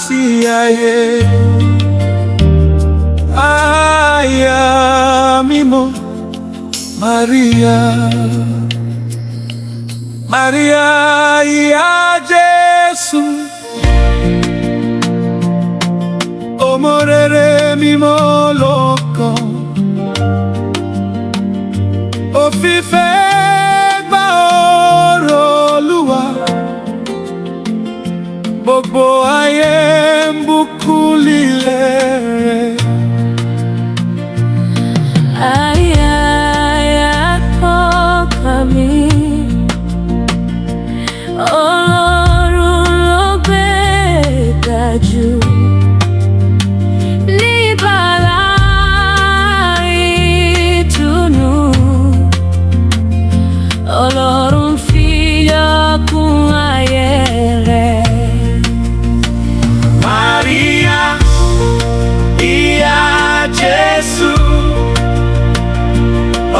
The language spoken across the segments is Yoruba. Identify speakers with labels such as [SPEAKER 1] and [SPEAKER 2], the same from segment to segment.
[SPEAKER 1] sí ayé. Aya mímọ́ Maria, Maria, Ìyá Jésù, ọmọ rere mímọ́ lọ́kàn, ó fìfẹ́ gba ọ̀rọ̀ Olúwa, gbogbo ayé ń bùkún lílẹ̀ rẹ̀.
[SPEAKER 2] Ọlọ́run ló gbé ga jù ní ìgbàlà ìtùnú. Ọlọ́run fi ọkùn ayé rẹ̀.
[SPEAKER 1] Maria, Ìyá Jésù,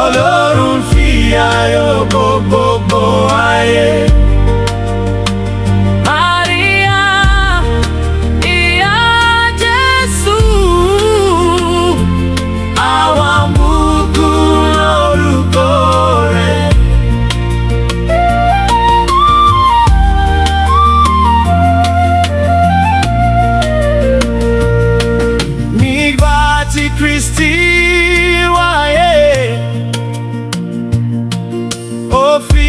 [SPEAKER 1] Ọlọ́run fi ayọ̀ gbogbo ayé.
[SPEAKER 2] Maria, Ìyá Jésù,
[SPEAKER 1] àwa ń bùkún orúkọ rẹ̀. Nígbà tí Kristi wáyé, ó fi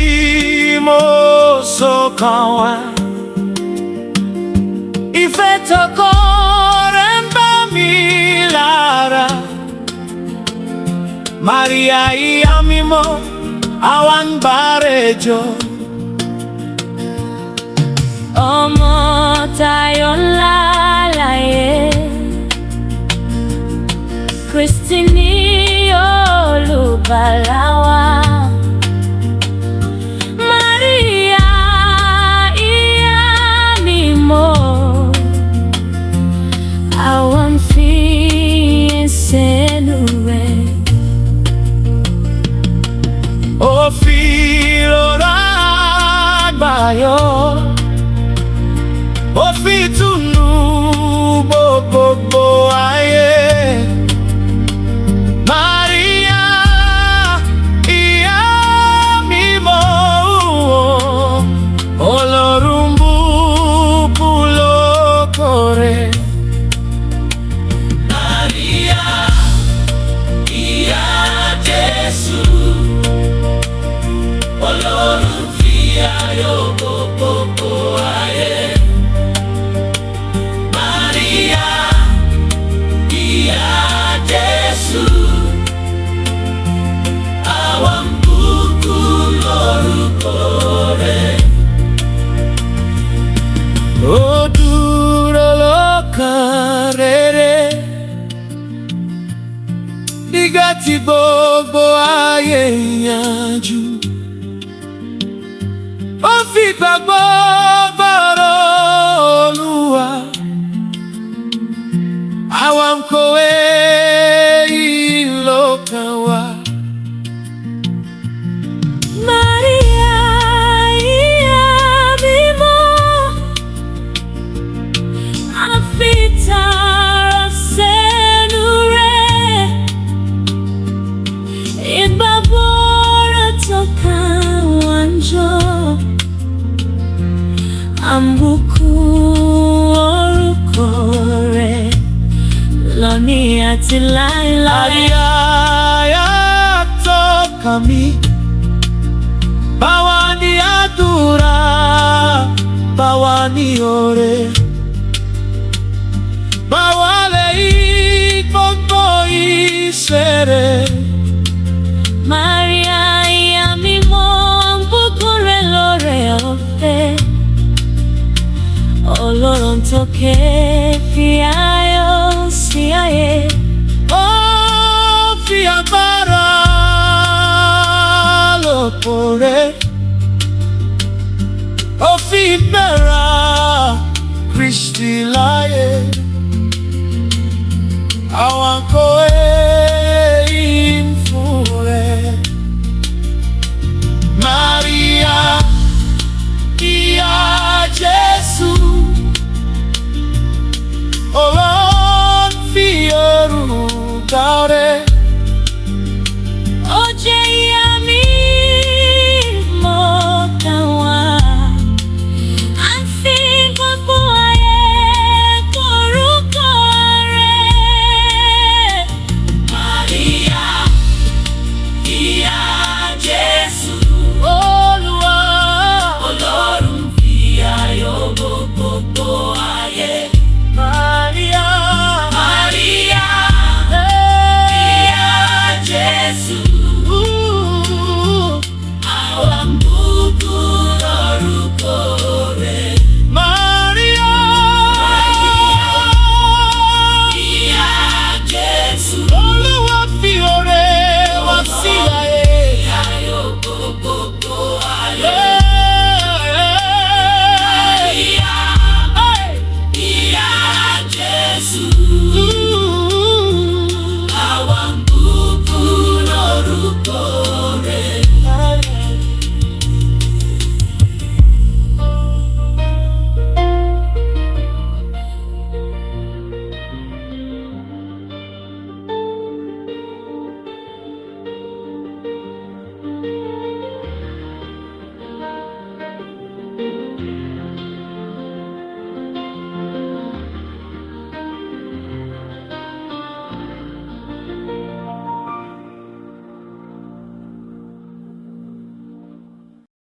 [SPEAKER 1] ìmọ̀ ṣọ̀kan wá. Ìfẹ́ tọkọ rẹ̀ ń bá mi lára. Maria, ìyá mímọ́, àwa ń gbàlejò.
[SPEAKER 2] ọmọ tayọ̀ ńlá láyé. Kristi ni olùgbàlà wa. Maria, ìyá mímọ́, àwa ń fi ẹsẹ̀ rẹ̀.
[SPEAKER 1] Ó fi ìrora àgbáyọ̀, ó fi ìtùnú gbogbo ayé. Maria, ìyá mímọ́, Ọlọ́run bùkún lógo rẹ̀. Maria, Ìyá Jésù, Ọlọ́run fi ayọ̀ gbogbo ayé. Maria, Ìyá Jésù, àwa ń bùkún orúkọ rẹ̀. Ó dúró lọ́kàn rere nígbà tí gbogbo ayé yànjú. Ó fi ìgbàgbọ́ gbọ́rọ̀ Olúwa, àwa ń kọ̀wé ìlọ́kàn wa.
[SPEAKER 2] Maria, ìyá mímọ́, a fi tara sẹ́nu rẹ̀. Ìgbàgbọ́ rẹ̀ tọ́kàn wá jọ. À ń bùkún orúkọ rẹ̀ lónìí àti láéláé.
[SPEAKER 1] Àyà tọ́kàn mi, báwa ni àdúrà, báwa ni oore, báwa lẹ́yìn gbogbo ìṣẹ̀rẹ̀.
[SPEAKER 2] Maria, ìyá mímọ́, à ń bùkún rẹ̀ lóore ọ̀fẹ́. Ọlọ́run tó ké fi ayọ̀ sí ayé.
[SPEAKER 1] Ó fi agbára lòpò rẹ̀, ó fi ìgbéra Kristi láyé. Àwọn kò